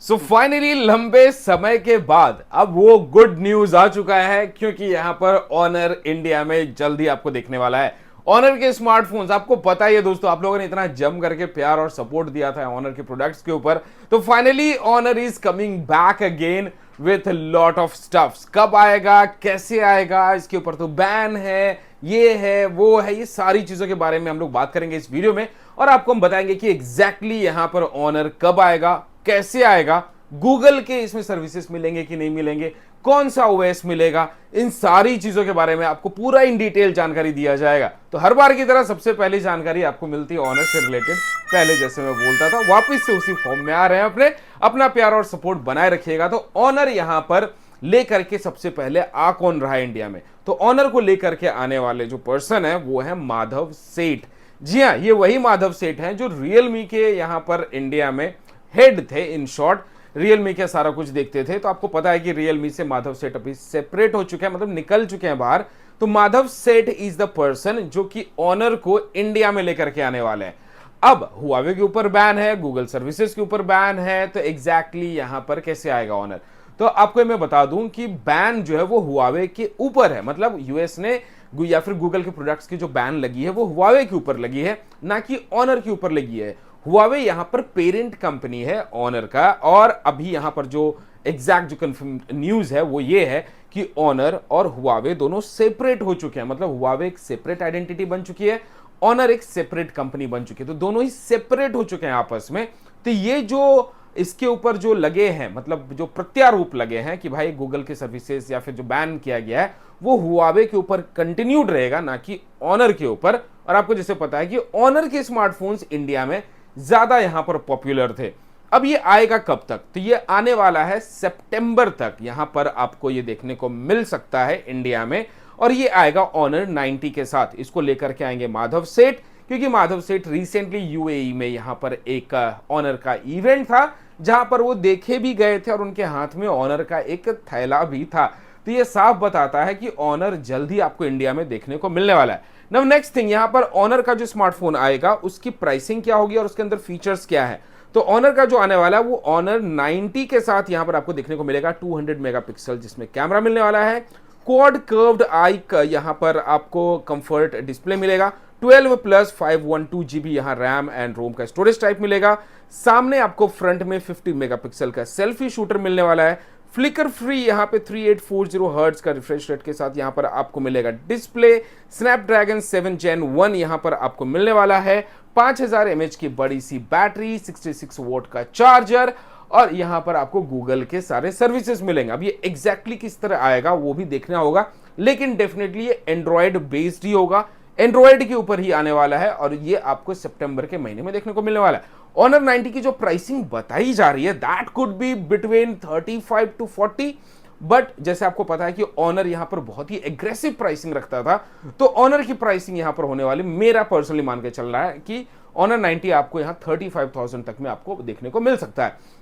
So finally लंबे समय के बाद अब वो गुड न्यूज आ चुका है, क्योंकि यहां पर ऑनर इंडिया में जल्दी आपको देखने वाला है। ऑनर के स्मार्टफोन्स आपको पता ही है दोस्तों, आप लोगों ने इतना जम करके प्यार और सपोर्ट दिया था ऑनर के प्रोडक्ट्स के ऊपर। तो finally Honor is coming back again with lot of stuffs. कब आएगा, कैसे आएगा, इसके ऊपर तो बैन है, ये है, वो है, ये सारी चीजों के बारे में हम लोग बात करेंगे इस वीडियो में। और आपको हम बताएंगे कि एग्जैक्टली यहां पर ऑनर कब आएगा, कैसे आएगा, गूगल के इसमें सर्विसेज मिलेंगे कि नहीं मिलेंगे, कौन सा ओएस मिलेगा, इन सारी चीजों के बारे में आपको पूरा इन डिटेल जानकारी दिया जाएगा। तो हर बार की तरह सबसे पहली जानकारी आपको मिलती है ऑनर से रिलेटेड। पहले जैसे मैं बोलता था, वापस से उसी फॉर्म में आ रहे हैं। अपना प्यार और सपोर्ट बनाए रखिएगा। तो ऑनर यहां पर लेकर के सबसे पहले आ कौन रहा है इंडिया में, तो ऑनर को लेकर के आने वाले जो पर्सन है वो है माधव सेठ। जी हाँ, ये वही माधव सेठ हैं जो रियलमी के यहां पर इंडिया में हेड थे। इन शॉर्ट रियलमी का सारा कुछ देखते थे। तो आपको पता है कि रियलमी से माधव सेठ अभी सेपरेट हो चुके हैं, मतलब निकल चुके हैं बाहर। तो माधव सेठ इज द पर्सन जो कि ऑनर को इंडिया में लेकर के आने वाले हैं। अब हुआवे के ऊपर बैन है, गूगल सर्विसेज के ऊपर बैन है, तो एग्जैक्टली यहां पर कैसे आएगा ऑनर। तो आपको मैं बता दूं कि बैन जो है वो हुआवे के ऊपर है, मतलब यूएस ने या फिर गूगल के प्रोडक्ट्स की जो बैन लगी है वो हुआवे के ऊपर लगी है, ना कि ऑनर के ऊपर लगी है। हुआवे यहां पर पेरेंट कंपनी है ऑनर का। और अभी यहां पर जो एग्जैक्ट जो कंफर्म न्यूज है वो ये है कि ऑनर और हुआवे दोनों सेपरेट हो चुके हैं, मतलब हुआवे एक सेपरेट आइडेंटिटी बन चुकी है, ऑनर एक सेपरेट कंपनी बन चुकी है। तो दोनों ही सेपरेट हो चुके हैं आपस में। तो ये जो इसके ऊपर जो लगे हैं, मतलब जो प्रत्यारोप लगे हैं कि भाई गूगल के सर्विसेज या फिर जो बैन किया गया है वो हुआवे के ऊपर कंटिन्यूड रहेगा, ना कि ऑनर के ऊपर। और आपको जैसे पता है कि ऑनर के स्मार्टफोन्स इंडिया में ज्यादा यहां पर पॉपुलर थे। अब ये आएगा कब तक, तो ये आने वाला है सितंबर तक। यहां पर आपको ये देखने को मिल सकता है इंडिया में। और ये आएगा ऑनर 90 के साथ। इसको लेकर के आएंगे माधव सेठ, क्योंकि माधव सेठ रिसेंटली यूएई में यहां पर एक ऑनर का इवेंट था जहां पर वो देखे भी गए थे और उनके हाथ में ऑनर का एक थैला भी था। तो ये साफ बताता है कि ऑनर जल्द ही आपको इंडिया में देखने को मिलने वाला है। नाउ नेक्स्ट थिंग, यहां पर ऑनर का जो स्मार्टफोन आएगा उसकी प्राइसिंग क्या होगी और उसके अंदर फीचर्स क्या है। तो ऑनर का जो आने वाला है वो ऑनर 90 के साथ यहां पर आपको देखने को मिलेगा 200 मेगापिक्सल जिसमें कैमरा मिलने वाला है। क्वाड कर्व्ड आई यहां पर आपको कंफर्ट डिस्प्ले मिलेगा। 12 प्लस 512 जीबी यहां रैम एंड रोम का स्टोरेज टाइप मिलेगा। सामने आपको फ्रंट में 50 मेगापिक्सल का सेल्फी शूटर मिलने वाला है। फ्लिकर फ्री यहां पे 3840 हर्ट्ज का रिफ्रेश रेट के साथ यहां पर आपको मिलेगा डिस्प्ले। स्नैपड्रैगन 7 Gen 1 यहां पर आपको मिलने वाला है। 5000 mAh की बड़ी सी बैटरी, 66 वोट का चार्जर, और यहां पर आपको गूगल के सारे सर्विसेज मिलेंगे। अब ये एग्जैक्टली किस तरह आएगा वो भी देखना होगा, लेकिन डेफिनेटली ये एंड्रॉयड बेस्ड ही होगा, एंड्रॉयड के ऊपर ही आने वाला है। और ये आपको सितंबर के महीने में देखने को मिलने वाला है। ऑनर 90 की जो प्राइसिंग बताई जा रही है that could be between 35 to 40, but जैसे आपको पता है कि ऑनर यहां पर बहुत ही एग्रेसिव प्राइसिंग रखता था। तो ऑनर की प्राइसिंग यहां पर होने वाली, मेरा पर्सनली मान के चल रहा है कि ऑनर 90 आपको यहां 35,000 तक में आपको देखने को मिल सकता है।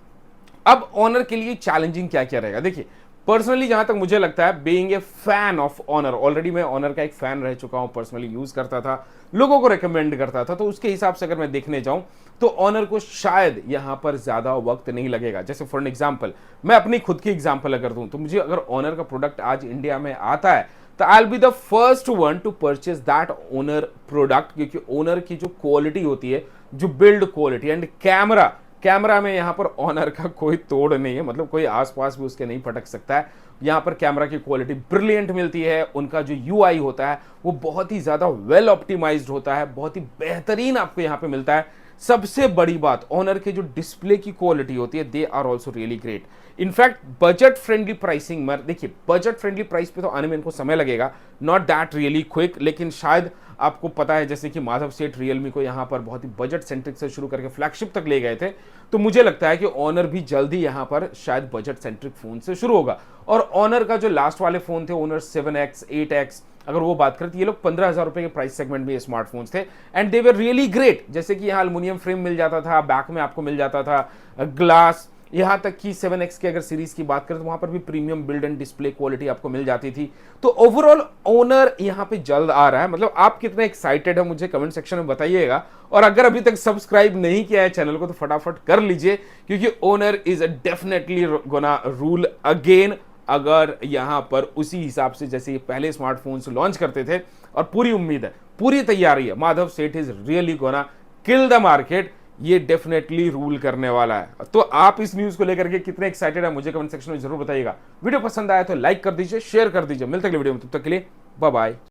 अब ऑनर के लिए चैलेंजिंग क्या क्या रहेगा, देखिए पर्सनली जहां तक मुझे लगता है, being a fan of Honor, already मैं ऑनर का एक फैन रह चुका हूं, पर्सनली यूज करता था, लोगों को रिकमेंड करता था। तो उसके हिसाब से अगर मैं देखने जाऊं तो ऑनर को शायद यहां पर ज्यादा वक्त नहीं लगेगा। जैसे फॉर एन एग्जांपल, मैं अपनी खुद की एग्जांपल अगर दूं तो मुझे अगर ऑनर का प्रोडक्ट आज इंडिया में आता है तो I will be the first one two purchase that owner product, क्योंकि ओनर की जो क्वालिटी होती है, जो बिल्ड क्वालिटी एंड कैमरा में यहां पर ऑनर का कोई तोड़ नहीं है, मतलब कोई आसपास भी उसके नहीं फटक सकता है। यहां पर कैमरा की क्वालिटी ब्रिलियंट मिलती है। उनका जो यूआई होता है वो बहुत ही ज्यादा वेल ऑप्टिमाइज्ड होता है, बहुत ही बेहतरीन आपको यहां पे मिलता है। सबसे बड़ी बात, ऑनर के जो डिस्प्ले की क्वालिटी होती है they are also really great. In fact budget friendly pricing में, देखिए बजट फ्रेंडली प्राइस पे तो आने में इनको समय लगेगा, नॉट दैट रियली क्विक, लेकिन शायद आपको पता है जैसे कि माधव सेठ रियलमी को यहां पर बहुत ही बजट सेंट्रिक से शुरू करके फ्लैगशिप तक ले गए थे। तो मुझे लगता है कि ऑनर भी जल्दी यहां पर शायद बजट सेंट्रिक फोन से शुरू होगा। और ऑनर का जो लास्ट वाले फोन थे ऑनर 7X 8X, अगर वो बात करें तो ये लोग 15,000 रुपए के प्राइस सेगमेंट में ये स्मार्टफोन्स थे and they were really great. जैसे कि यहाँ अल्युमिनियम फ्रेम मिल जाता था, बैक में आपको मिल जाता था ग्लास, यहां तक कि 7X की अगर सीरीज की बात करें तो वहां पर भी premium build and display quality आपको मिल जाती थी। तो ओवरऑल ओनर यहां पे जल्द आ रहा है। मतलब आप कितने एक्साइटेड है मुझे कमेंट सेक्शन में बताइएगा, और अगर अभी तक सब्सक्राइब नहीं किया है चैनल को तो फटाफट कर लीजिए, क्योंकि owner is definitely gonna rule again. अगर यहां पर उसी हिसाब से जैसे पहले स्मार्टफोन्स लॉन्च करते थे, और पूरी उम्मीद है, पूरी तैयारी है, माधव सेठ is really gonna kill the market. ये डेफिनेटली रूल करने वाला है। तो आप इस न्यूज को लेकर के कितने एक्साइटेड है मुझे कमेंट सेक्शन में जरूर बताइएगा। वीडियो पसंद आया तो लाइक कर दीजिए, शेयर कर दीजिए। मिलते हैं अगले वीडियो में, तब तक के लिए बाय बाय।